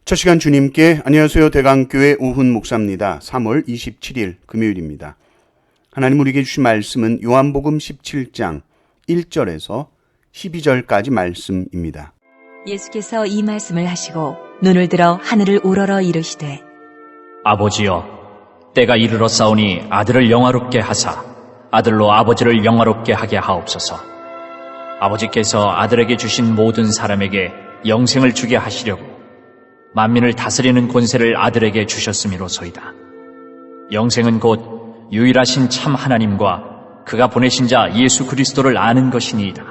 첫 시간 주님께 안녕하세요. 대강교회 오훈 목사입니다. 3월 27일 금요일입니다. 하나님 우리에게 주신 말씀은 요한복음 17장 1절에서 12절까지 말씀입니다. 예수께서 이 말씀을 하시고 눈을 들어 하늘을 우러러 이르시되 아버지여, 때가 이르러 싸우니 아들을 영화롭게 하사 아들로 아버지를 영화롭게 하게 하옵소서. 아버지께서 아들에게 주신 모든 사람에게 영생을 주게 하시려고 만민을 다스리는 권세를 아들에게 주셨음이로소이다. 영생은 곧 유일하신 참 하나님과 그가 보내신 자 예수 그리스도를 아는 것이니이다.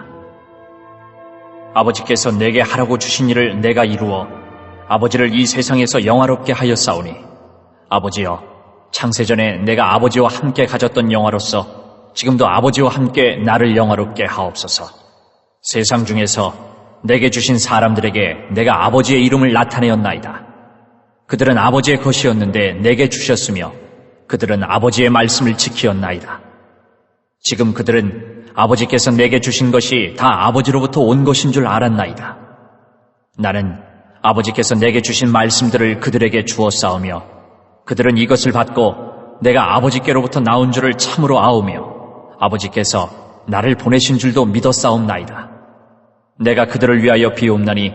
아버지께서 내게 하라고 주신 일을 내가 이루어 아버지를 이 세상에서 영화롭게 하였사오니 아버지여, 창세전에 내가 아버지와 함께 가졌던 영화로서 지금도 아버지와 함께 나를 영화롭게 하옵소서. 세상 중에서 내게 주신 사람들에게 내가 아버지의 이름을 나타내었나이다. 그들은 아버지의 것이었는데 내게 주셨으며 그들은 아버지의 말씀을 지키었나이다. 지금 그들은 아버지께서 내게 주신 것이 다 아버지로부터 온 것인 줄 알았나이다. 나는 아버지께서 내게 주신 말씀들을 그들에게 주었사오며 그들은 이것을 받고 내가 아버지께로부터 나온 줄을 참으로 아오며 아버지께서 나를 보내신 줄도 믿었사옵나이다. 내가 그들을 위하여 비옵나니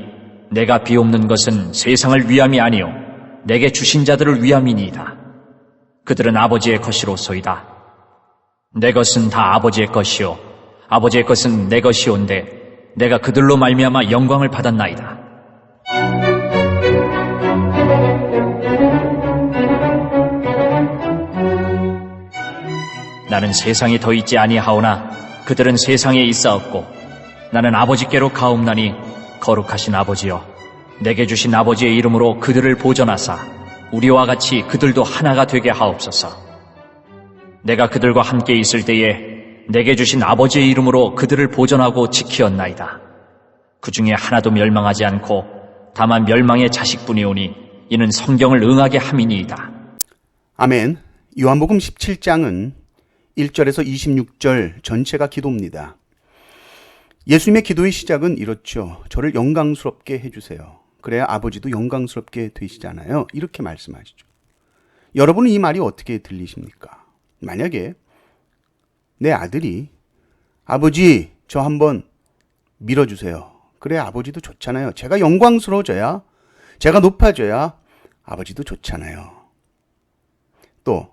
내가 비옵는 것은 세상을 위함이 아니요 내게 주신 자들을 위함이니이다. 그들은 아버지의 것이로소이다. 내 것은 다 아버지의 것이요 아버지의 것은 내 것이온데 내가 그들로 말미암아 영광을 받았나이다. 나는 세상에 더 있지 아니하오나 그들은 세상에 있사옵고 나는 아버지께로 가옵나니 거룩하신 아버지여, 내게 주신 아버지의 이름으로 그들을 보전하사 우리와 같이 그들도 하나가 되게 하옵소서. 내가 그들과 함께 있을 때에 내게 주신 아버지의 이름으로 그들을 보전하고 지키었나이다. 그 중에 하나도 멸망하지 않고 다만 멸망의 자식뿐이오니 이는 성경을 응하게 함이니이다. 아멘. 요한복음 17장은 1절에서 26절 전체가 기도입니다. 예수님의 기도의 시작은 이렇죠. 저를 영광스럽게 해주세요. 그래야 아버지도 영광스럽게 되시잖아요. 이렇게 말씀하시죠. 여러분은 이 말이 어떻게 들리십니까? 만약에 내 아들이 아버지 저 한번 밀어주세요. 그래야 아버지도 좋잖아요. 제가 영광스러워져야, 제가 높아져야 아버지도 좋잖아요. 또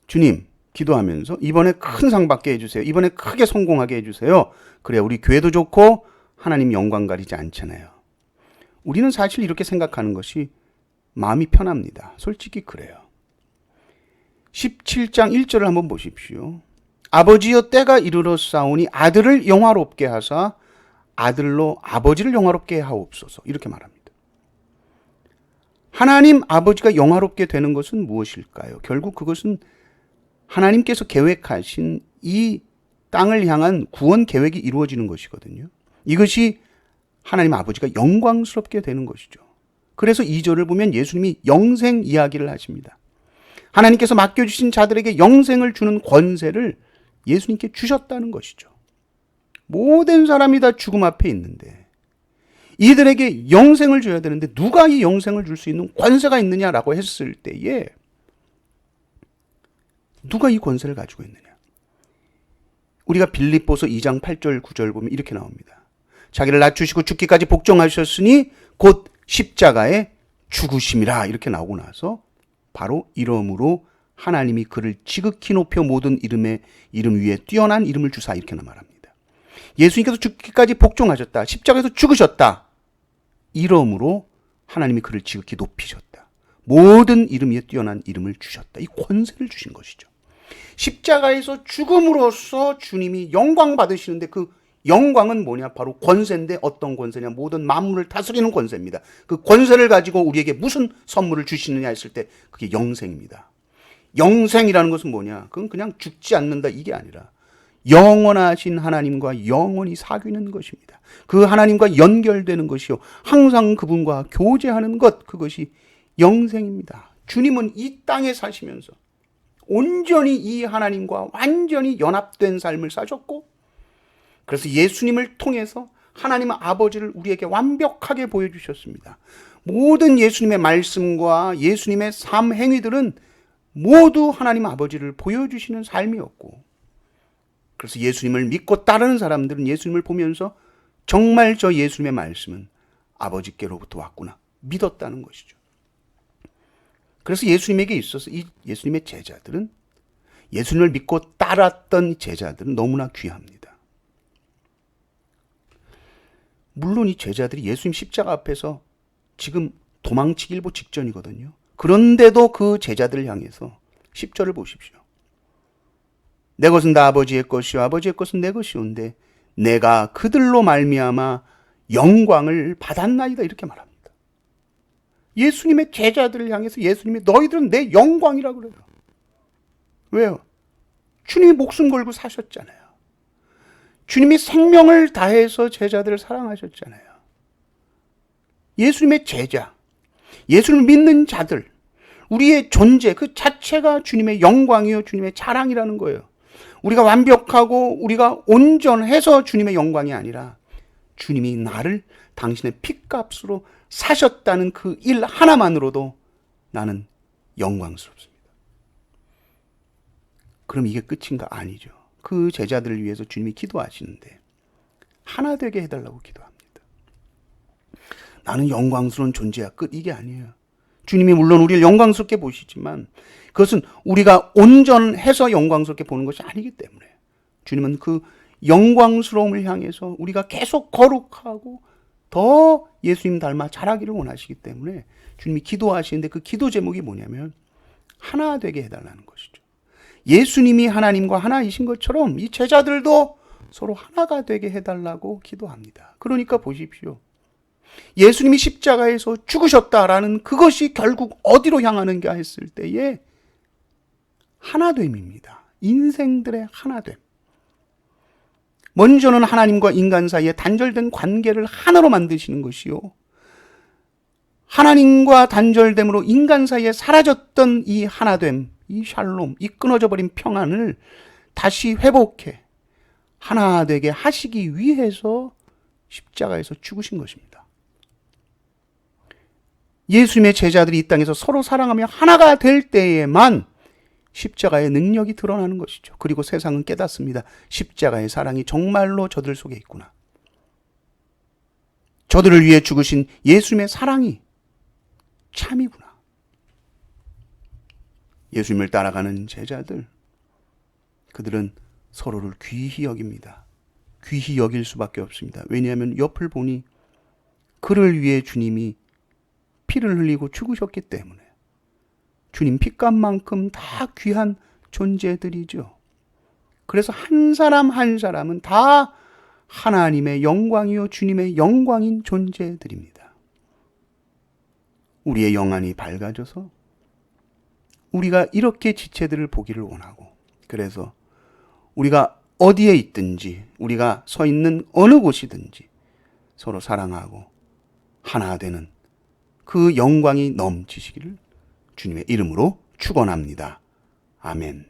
주님 기도하면서 이번에 큰 상 받게 해주세요. 이번에 크게 성공하게 해주세요. 그래야 우리 교회도 좋고 하나님 영광 가리지 않잖아요. 우리는 사실 이렇게 생각하는 것이 마음이 편합니다. 솔직히 그래요. 17장 1절을 한번 보십시오. 아버지여, 때가 이르러 싸우니 아들을 영화롭게 하사 아들로 아버지를 영화롭게 하옵소서. 이렇게 말합니다. 하나님 아버지가 영화롭게 되는 것은 무엇일까요? 결국 그것은 하나님께서 계획하신 이 땅을 향한 구원 계획이 이루어지는 것이거든요. 이것이 하나님 아버지가 영광스럽게 되는 것이죠. 그래서 2절을 보면 예수님이 영생 이야기를 하십니다. 하나님께서 맡겨주신 자들에게 영생을 주는 권세를 예수님께 주셨다는 것이죠. 모든 사람이 다 죽음 앞에 있는데 이들에게 영생을 줘야 되는데 누가 이 영생을 줄 수 있는 권세가 있느냐라고 했을 때에 누가 이 권세를 가지고 있느냐? 우리가 빌립보서 2장 8절 9절 보면 이렇게 나옵니다. 자기를 낮추시고 죽기까지 복종하셨으니 곧 십자가에 죽으심이라. 이렇게 나오고 나서 바로 이름으로 하나님이 그를 지극히 높여 모든 이름 위에 뛰어난 이름을 주사. 이렇게 말합니다. 예수님께서 죽기까지 복종하셨다. 십자가에서 죽으셨다. 이름으로 하나님이 그를 지극히 높이셨다. 모든 이름 위에 뛰어난 이름을 주셨다. 이 권세를 주신 것이죠. 십자가에서 죽음으로써 주님이 영광 받으시는데 그 영광은 뭐냐? 바로 권세인데 어떤 권세냐? 모든 만물을 다스리는 권세입니다. 그 권세를 가지고 우리에게 무슨 선물을 주시느냐 했을 때 그게 영생입니다. 영생이라는 것은 뭐냐? 그건 그냥 죽지 않는다 이게 아니라 영원하신 하나님과 영원히 사귀는 것입니다. 그 하나님과 연결되는 것이요. 항상 그분과 교제하는 것, 그것이 영생입니다. 주님은 이 땅에 사시면서 온전히 이 하나님과 완전히 연합된 삶을 사셨고, 그래서 예수님을 통해서 하나님 아버지를 우리에게 완벽하게 보여주셨습니다. 모든 예수님의 말씀과 예수님의 삶 행위들은 모두 하나님 아버지를 보여주시는 삶이었고, 그래서 예수님을 믿고 따르는 사람들은 예수님을 보면서 정말 저 예수님의 말씀은 아버지께로부터 왔구나 믿었다는 것이죠. 그래서 예수님에게 있어서 이 예수님의 제자들은, 예수님을 믿고 따랐던 제자들은 너무나 귀합니다. 물론 이 제자들이 예수님 십자가 앞에서 지금 도망치기 일보 직전이거든요. 그런데도 그 제자들을 향해서 10절을 보십시오. 내 것은 다 아버지의 것이요 아버지의 것은 내 것이온데 내가 그들로 말미암아 영광을 받았나이다, 이렇게 말합니다. 예수님의 제자들을 향해서 예수님이 너희들은 내 영광이라고 그래요. 왜요? 주님이 목숨 걸고 사셨잖아요. 주님이 생명을 다해서 제자들을 사랑하셨잖아요. 예수님의 제자, 예수를 믿는 자들, 우리의 존재 그 자체가 주님의 영광이요 주님의 자랑이라는 거예요. 우리가 완벽하고 우리가 온전해서 주님의 영광이 아니라 주님이 나를 당신의 핏값으로 사셨다는 그 일 하나만으로도 나는 영광스럽습니다. 그럼 이게 끝인가? 아니죠. 그 제자들을 위해서 주님이 기도하시는데 하나 되게 해달라고 기도합니다. 나는 영광스러운 존재야, 끝, 이게 아니에요. 주님이 물론 우리를 영광스럽게 보시지만 그것은 우리가 온전해서 영광스럽게 보는 것이 아니기 때문에 주님은 그 영광스러움을 향해서 우리가 계속 거룩하고 더 예수님 닮아 자라기를 원하시기 때문에 주님이 기도하시는데 그 기도 제목이 뭐냐면 하나 되게 해달라는 것이죠. 예수님이 하나님과 하나이신 것처럼 이 제자들도 서로 하나가 되게 해달라고 기도합니다. 그러니까 보십시오. 예수님이 십자가에서 죽으셨다라는 그것이 결국 어디로 향하는가 했을 때에 하나됨입니다. 인생들의 하나됨. 먼저는 하나님과 인간 사이에 단절된 관계를 하나로 만드시는 것이요, 하나님과 단절됨으로 인간 사이에 사라졌던 이 하나됨, 이 샬롬, 이 끊어져 버린 평안을 다시 회복해 하나 되게 하시기 위해서 십자가에서 죽으신 것입니다. 예수님의 제자들이 이 땅에서 서로 사랑하며 하나가 될 때에만 십자가의 능력이 드러나는 것이죠. 그리고 세상은 깨닫습니다. 십자가의 사랑이 정말로 저들 속에 있구나. 저들을 위해 죽으신 예수님의 사랑이 참이구나. 예수님을 따라가는 제자들, 그들은 서로를 귀히 여깁니다. 귀히 여길 수밖에 없습니다. 왜냐하면 옆을 보니 그를 위해 주님이 피를 흘리고 죽으셨기 때문에 주님 핏값만큼 다 귀한 존재들이죠. 그래서 한 사람 한 사람은 다 하나님의 영광이요 주님의 영광인 존재들입니다. 우리의 영안이 밝아져서 우리가 이렇게 지체들을 보기를 원하고, 그래서 우리가 어디에 있든지 우리가 서 있는 어느 곳이든지 서로 사랑하고 하나 되는 그 영광이 넘치시기를 주님의 이름으로 축원합니다. 아멘.